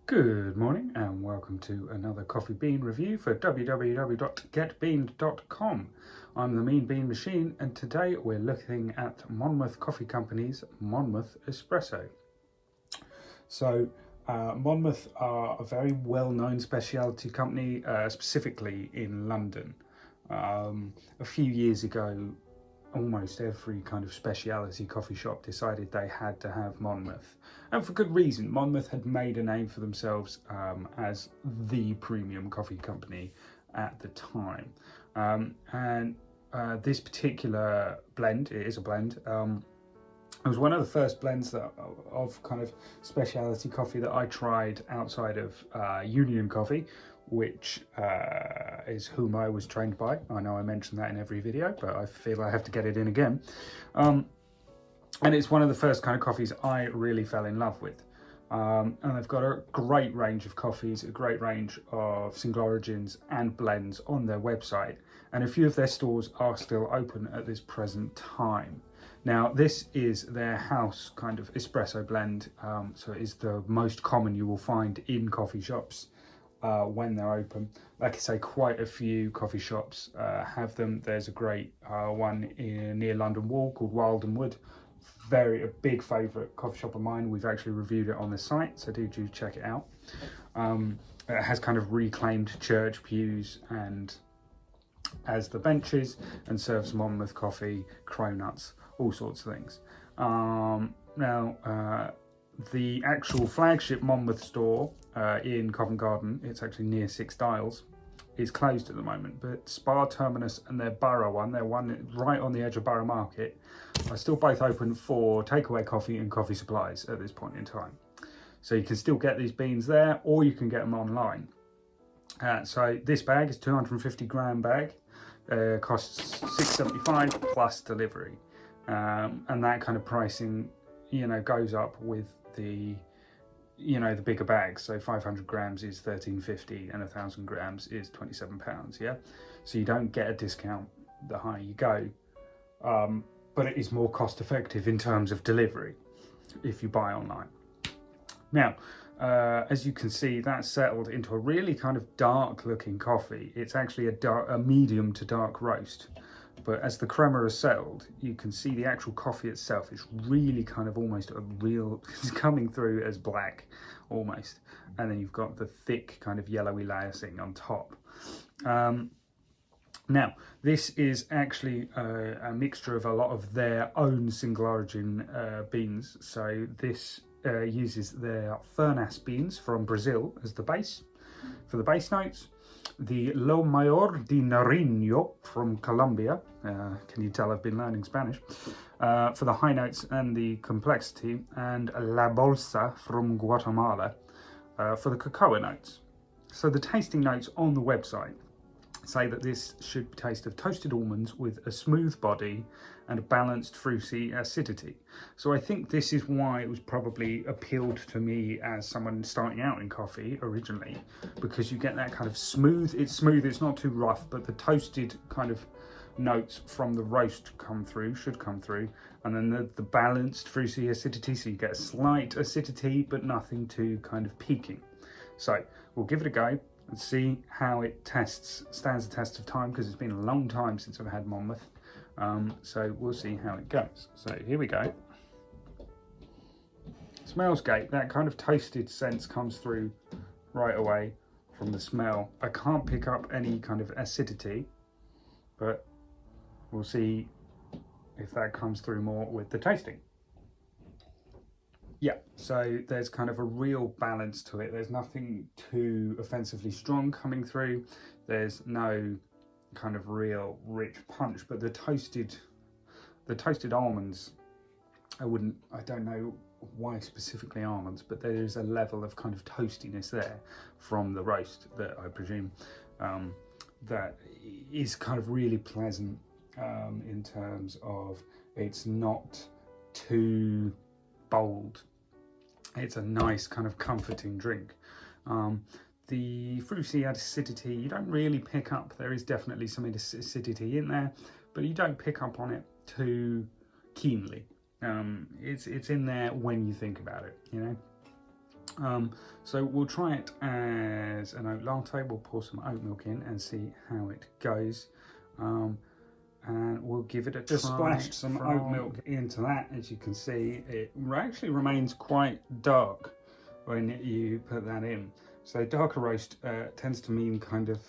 Good morning and welcome to another coffee bean review for www.getbeaned.com. I'm the Mean Bean Machine and today we're looking at Monmouth Coffee Company's Monmouth Espresso. So Monmouth are a very well-known specialty company, specifically in London. A few years ago, almost every kind of specialty coffee shop decided they had to have Monmouth, and for good reason. Monmouth had made a name for themselves as the premium coffee company at the time, and this particular blend, it is a blend, it was one of the first blends of kind of specialty coffee that I tried outside of Union Coffee, which is whom I was trained by. I know I mention that in every video, but I feel I have to get it in again. And it's one of the first kind of coffees I really fell in love with. And they've got a great range of coffees, a great range of single origins and blends on their website. And a few of their stores are still open at this present time. Now, this is their house kind of espresso blend, so it is the most common you will find in coffee shops when they're open. Like I say, quite a few coffee shops have them. There's a great one near London Wall called Wild and Wood. A big favourite coffee shop of mine. We've actually reviewed it on the site, so do check it out. It has kind of reclaimed church pews and as the benches, and serves Monmouth coffee, cronuts, all sorts of things. The actual flagship Monmouth store in Covent Garden, it's actually near Six Dials, is closed at the moment, but Spa Terminus and their Borough one, their one right on the edge of Borough Market, are still both open for takeaway coffee and coffee supplies at this point in time. So you can still get these beans there, or you can get them online. So this bag is 250 gram bag, costs £6.75 plus delivery, and that kind of pricing, goes up with the bigger bags. So 500 grams is £13.50 and 1,000 grams is £27. Yeah, so you don't get a discount the higher you go, but it is more cost effective in terms of delivery if you buy online. Now, as you can see, that's settled into a really kind of dark looking coffee. It's actually a medium to dark roast, but as the crema is settled, you can see the actual coffee itself is really kind of almost it's coming through as black almost, and then you've got the thick kind of yellowy lacing on top. Now, this is actually a mixture of a lot of their own single origin beans. So this uses their Furnas beans from Brazil as the base for the base notes, the Lo Mayor de Nariño from Colombia, can you tell I've been learning Spanish, for the high notes and the complexity, and La Bolsa from Guatemala for the cocoa notes. So the tasting notes on the website say that this should taste of toasted almonds with a smooth body and a balanced fruity acidity. So I think this is why it was probably appealed to me as someone starting out in coffee originally, because you get that kind of smooth, it's not too rough, but the toasted kind of notes from the roast should come through, and then the balanced fruity acidity, so you get a slight acidity but nothing too kind of peaking. So we'll give it a go and see how it stands the test of time, because it's been a long time since I've had Monmouth. So we'll see how it goes. So here we go. Smells great. That kind of toasted sense comes through right away from the smell. I can't pick up any kind of acidity, but we'll see if that comes through more with the tasting. Yeah, so there's kind of a real balance to it. There's nothing too offensively strong coming through. There's no kind of real rich punch, but the toasted almonds, I don't know why specifically almonds, but there is a level of kind of toastiness there from the roast that I presume that is kind of really pleasant in terms of it's not too bold. It's a nice kind of comforting drink. The fruity acidity, you don't really pick up. There is definitely some acidity in there, but you don't pick up on it too keenly. It's in there when you think about it, So we'll try it as an oat latte. We'll pour some oat milk in and see how it goes. And we'll give it a try. Just splashed some oat milk into that. As you can see, it actually remains quite dark when you put that in. So darker roast tends to mean kind of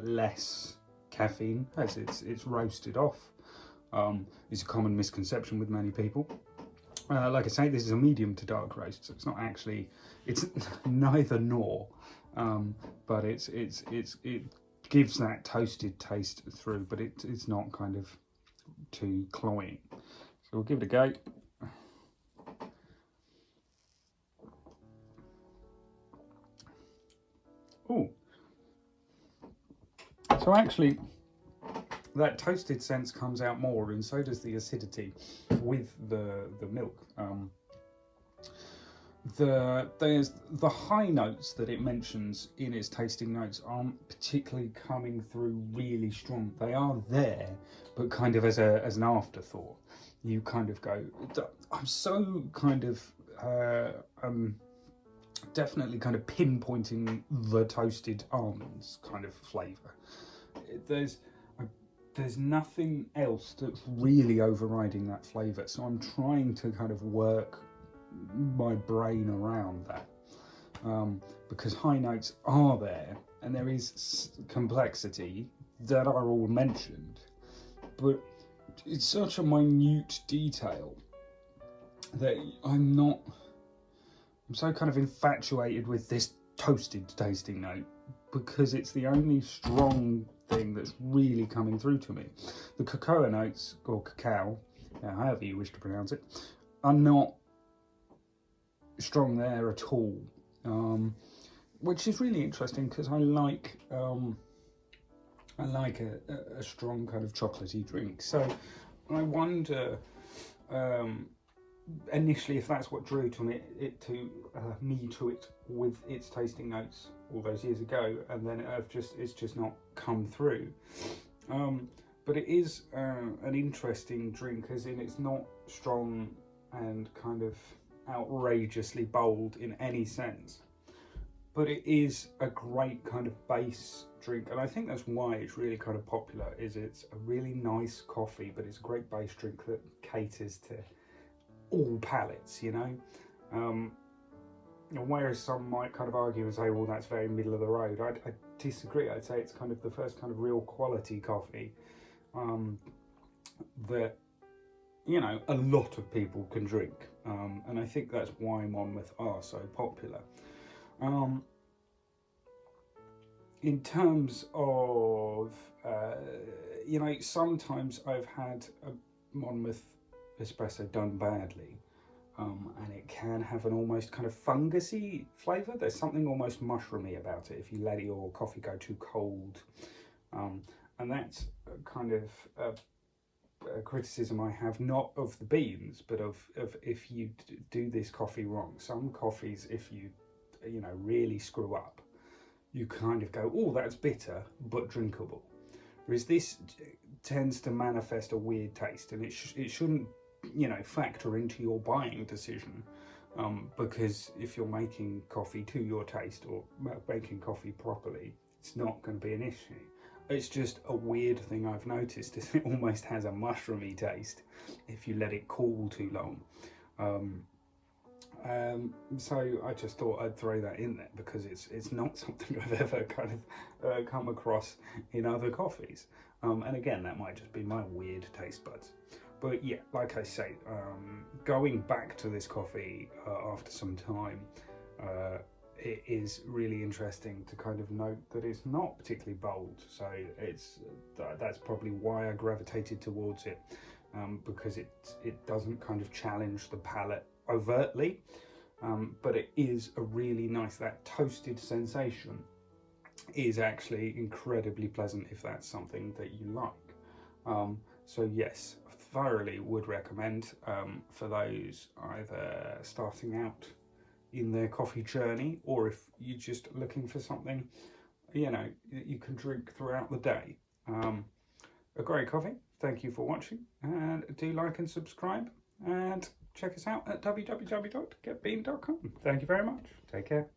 less caffeine as it's roasted off. It's a common misconception with many people. Like I say, this is a medium to dark roast, so it's not actually, it's neither nor, but it gives that toasted taste through, but it's not kind of too cloying. So we'll give it a go. Oh, so actually that toasted sense comes out more, and so does the acidity with the milk. There's the high notes that it mentions in its tasting notes aren't particularly coming through really strong. They are there, but kind of as an afterthought. You kind of go, I'm so kind of definitely kind of pinpointing the toasted almonds kind of flavour. There's nothing else that's really overriding that flavour, so I'm trying to kind of work my brain around that, because high notes are there and there is complexity that are all mentioned, but it's such a minute detail that I'm so kind of infatuated with this toasted tasting note because it's the only strong thing that's really coming through to me. The cocoa notes, or cacao, however you wish to pronounce it, are not strong there at all, which is really interesting because I like a strong kind of chocolatey drink. So I wonder initially if that's what drew to me to it with its tasting notes all those years ago, and then it's just not come through. But it is an interesting drink, as in it's not strong and kind of outrageously bold in any sense, but it is a great kind of base drink, and I think that's why it's really kind of popular. Is it's a really nice coffee, but it's a great base drink that caters to all palates, you know. Whereas some might kind of argue and say, well, that's very middle of the road. I disagree. I'd say it's kind of the first kind of real quality coffee that, you know, a lot of people can drink, and I think that's why Monmouth are so popular. In terms of, you know, sometimes I've had a Monmouth Espresso done badly, and it can have an almost kind of fungusy flavour. There's something almost mushroomy about it if you let your coffee go too cold, and that's kind of a criticism I have, not of the beans, but of if you do this coffee wrong. Some coffees, if you know, really screw up, you kind of go, oh, that's bitter but drinkable, whereas this tends to manifest a weird taste, and it shouldn't, you know, factor into your buying decision, because if you're making coffee to your taste or making coffee properly, it's not going to be an issue. It's just a weird thing I've noticed is it almost has a mushroomy taste if you let it cool too long. So I just thought I'd throw that in there because it's not something I've ever kind of come across in other coffees. And again, that might just be my weird taste buds. But yeah, like I say, going back to this coffee after some time, it is really interesting to kind of note that it's not particularly bold. So that's probably why I gravitated towards it, because it doesn't kind of challenge the palate overtly, but it is a really nice, that toasted sensation is actually incredibly pleasant if that's something that you like. So yes, thoroughly would recommend for those either starting out in their coffee journey, or if you're just looking for something, you know, you can drink throughout the day. A great coffee. Thank you for watching, and do like and subscribe, and check us out at www.getbean.com. Thank you very much. Take care.